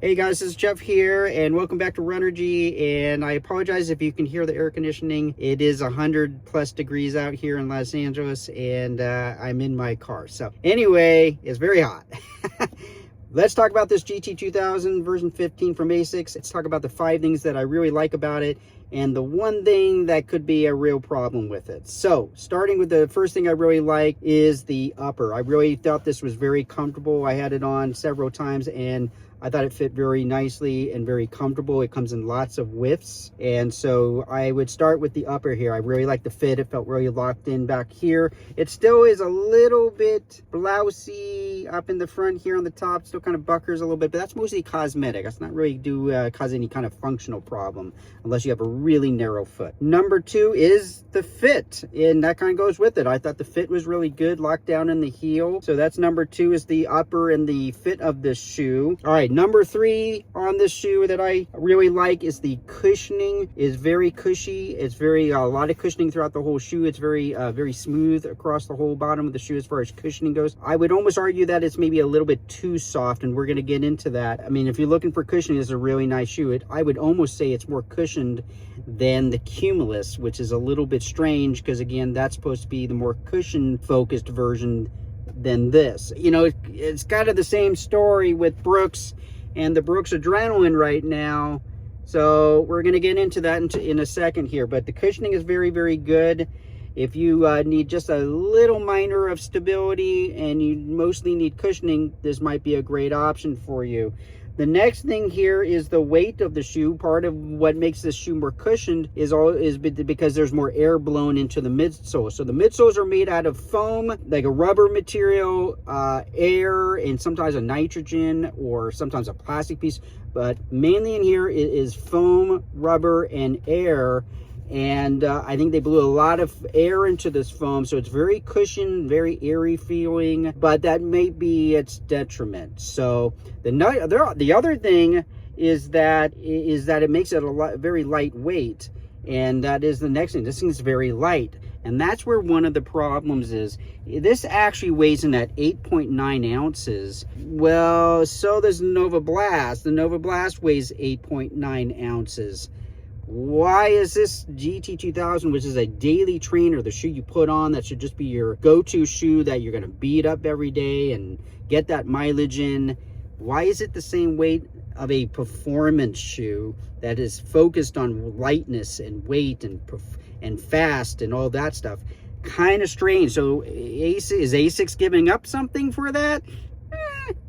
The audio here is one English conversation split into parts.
Hey guys, this is Jeff here, and welcome back to Runnergy. And I apologize if you can hear the air conditioning. It is 100+ degrees out here in Los Angeles, and I'm in my car. So anyway, it's very hot. Let's talk about this GT 2000 version 15 from ASICS. Let's talk about the 5 things that I really like about it, and the one thing that could be a real problem with it. So starting with the first thing I really like is the upper. I really thought this was very comfortable. I had it on several times, and I thought it fit very nicely and very comfortable. It comes in lots of widths. And so I would start with the upper here. I really like the fit. It felt really locked in back here. It still is a little bit blousy up in the front here on the top. Still kind of buckers a little bit, but that's mostly cosmetic. That's not really cause any kind of functional problem unless you have a really narrow foot. Number 2 is the fit, and that kind of goes with it. I thought the fit was really good, locked down in the heel. So that's number 2, is the upper and the fit of this shoe. All right, number 3 on this shoe that I really like is the cushioning. Is very cushy. It's very a lot of cushioning throughout the whole shoe. It's very very smooth across the whole bottom of the shoe as far as cushioning goes. I would almost argue that it's maybe a little bit too soft, and we're going to get into that. I mean, if you're looking for cushioning, it's a really nice shoe. I would almost say it's more cushioned than the Cumulus, which is a little bit strange because, again, that's supposed to be the more cushion focused version than this. You know, it's kind of the same story with Brooks and the Brooks Adrenaline right now. So we're going to get into that in a second here, but the cushioning is very, very good. If you need just a little minor of stability and you mostly need cushioning, this might be a great option for you. The next thing here is the weight of the shoe. Part of what makes this shoe more cushioned is because there's more air blown into the midsole. So the midsoles are made out of foam, like a rubber material, air, and sometimes a nitrogen or sometimes a plastic piece. But mainly in here is foam, rubber, and air. And I think they blew a lot of air into this foam, so it's very cushioned, very airy feeling, but that may be its detriment. So the other thing is that it makes it very lightweight, and that is the next thing. This thing is very light, and that's where one of the problems is. This actually weighs in at 8.9 ounces. Well, so does Nova Blast. The Nova Blast weighs 8.9 ounces. Why is this GT 2000, which is a daily trainer, the shoe you put on that should just be your go-to shoe that you're going to beat up every day and get that mileage in, why is it the same weight of a performance shoe that is focused on lightness and weight and fast and all that stuff? Kind of strange. So is ASICS giving up something for that?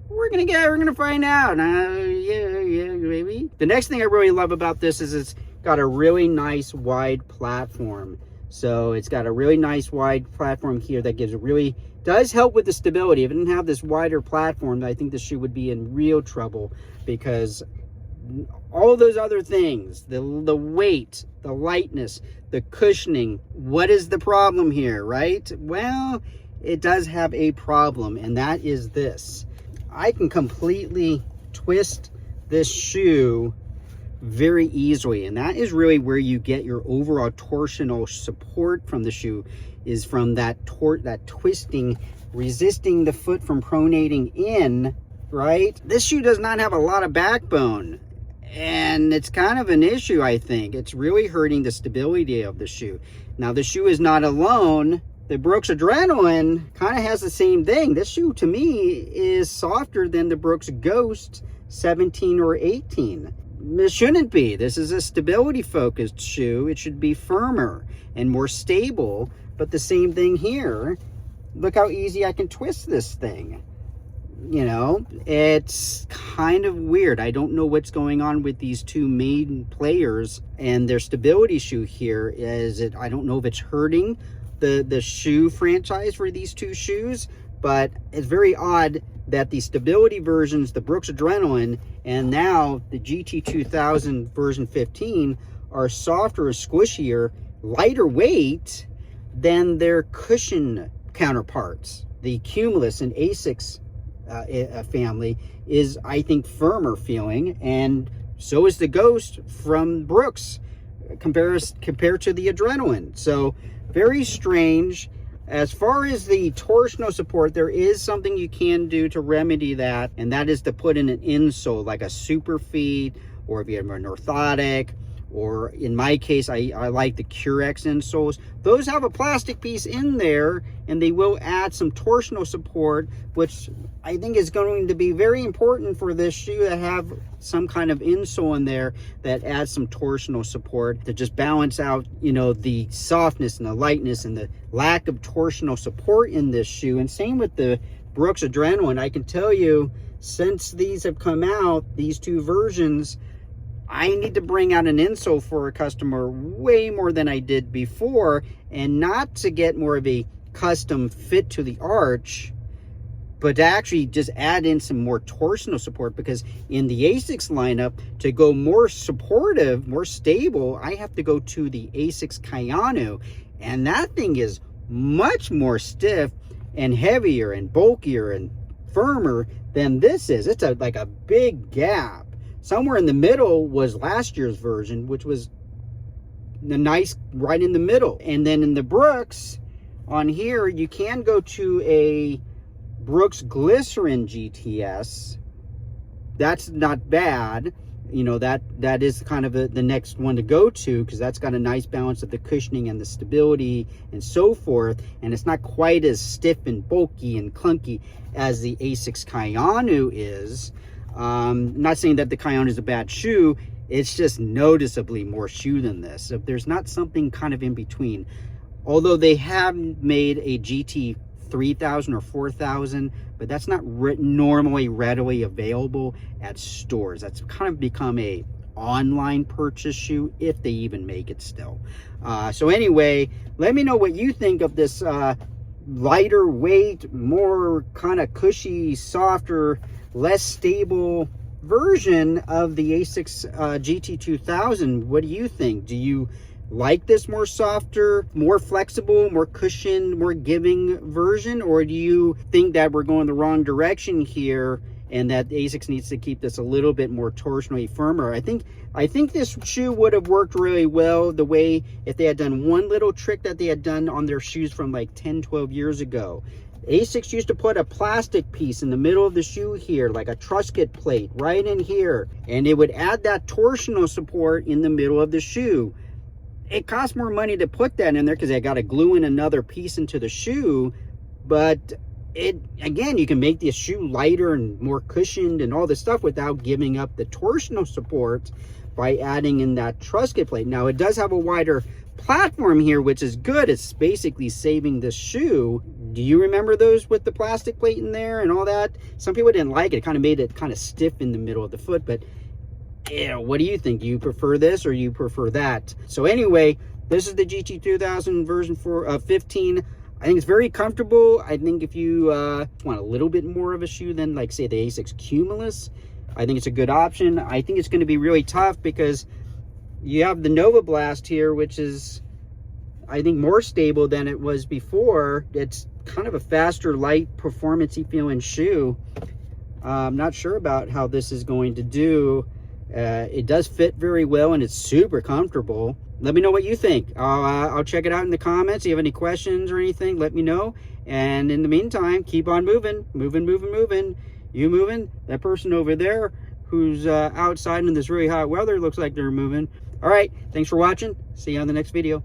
We're gonna find out. Yeah, maybe. The next thing I really love about this is it's got a really nice wide platform. So it's got a really nice wide platform here that does help with the stability. If it didn't have this wider platform, I think the shoe would be in real trouble, because all those other things, the weight, the lightness, the cushioning, what is the problem here, right? Well, it does have a problem, and that is this. I can completely twist this shoe very easily, and that is really where you get your overall torsional support from the shoe, is from that twisting, resisting the foot from pronating in, right? This shoe does not have a lot of backbone, and it's kind of an issue. I think it's really hurting the stability of the shoe. Now, the shoe is not alone. The Brooks Adrenaline kind of has the same thing. This shoe, to me, is softer than the Brooks Ghost 17 or 18. It shouldn't be. This is a stability-focused shoe. It should be firmer and more stable, but the same thing here. Look how easy I can twist this thing. You know, it's kind of weird. I don't know what's going on with these two main players and their stability shoe here. I don't know if it's hurting the shoe franchise for these two shoes, but it's very odd that the stability versions, the Brooks Adrenaline and now the GT 2000 version 15, are softer, squishier, lighter weight than their cushion counterparts. The Cumulus and ASICS family is, I think, firmer feeling, and so is the Ghost from Brooks compared to the Adrenaline. So very strange. As far as the torsional support, there is something you can do to remedy that, and that is to put in an insole, like a super feed, or if you have an orthotic, or in my case, I like the Curex insoles. Those have a plastic piece in there, and they will add some torsional support, which I think is going to be very important for this shoe to have some kind of insole in there that adds some torsional support to just balance out, you know, the softness and the lightness and the lack of torsional support in this shoe. And same with the Brooks Adrenaline. I can tell you, since these have come out, these two versions, I need to bring out an insole for a customer way more than I did before, and not to get more of a custom fit to the arch, but to actually just add in some more torsional support, because in the ASICS lineup, to go more supportive, more stable, I have to go to the ASICS Kayanu, and that thing is much more stiff and heavier and bulkier and firmer than this is. It's like a big gap. Somewhere in the middle was last year's version, which was the nice right in the middle. And then in the Brooks, on here, you can go to a Brooks Glycerin GTS. That's not bad. You know, that is kind of the next one to go to, because that's got a nice balance of the cushioning and the stability and so forth. And it's not quite as stiff and bulky and clunky as the ASICS Kayanu is. Not saying that the Kayanu is a bad shoe, it's just noticeably more shoe than this. So there's not something kind of in between. Although they have made a GT 3000 or 4000, but that's not normally readily available at stores. That's kind of become a online purchase shoe, if they even make it still. So anyway, let me know what you think of this lighter weight, more kind of cushy, softer, less stable version of the ASICS GT 2000. What do you think? Do you like this more softer, more flexible, more cushioned, more giving version? Or do you think that we're going the wrong direction here and that ASICS needs to keep this a little bit more torsionally firmer? I think this shoe would have worked really well the way if they had done one little trick that they had done on their shoes from like 10-12 years ago. ASICS used to put a plastic piece in the middle of the shoe here, like a Trusket plate right in here, and it would add that torsional support in the middle of the shoe. It costs more money to put that in there because they got to glue in another piece into the shoe, but again, you can make the shoe lighter and more cushioned and all this stuff without giving up the torsional support by adding in that Trusket plate. Now, it does have a wider platform here, which is good. It's basically saving the shoe. Do you remember those with the plastic plate in there and all that? Some people didn't like it. It kind of made it kind of stiff in the middle of the foot, but yeah, what do you think? Do you prefer this or you prefer that? So anyway, this is the GT 2000 version 15. I think it's very comfortable. I think if you want a little bit more of a shoe than, like, say, the ASICS Cumulus, I think it's a good option. I think it's going to be really tough because you have the Nova Blast here, which is, I think, more stable than it was before. It's kind of a faster, light, performance-y feeling shoe. I'm not sure about how this is going to do. It does fit very well, and it's super comfortable. Let me know what you think. I'll check it out in the comments. If you have any questions or anything, let me know. And in the meantime, keep on moving. Moving. You moving? That person over there who's outside in this really hot weather looks like they're moving. All right, thanks for watching. See you on the next video.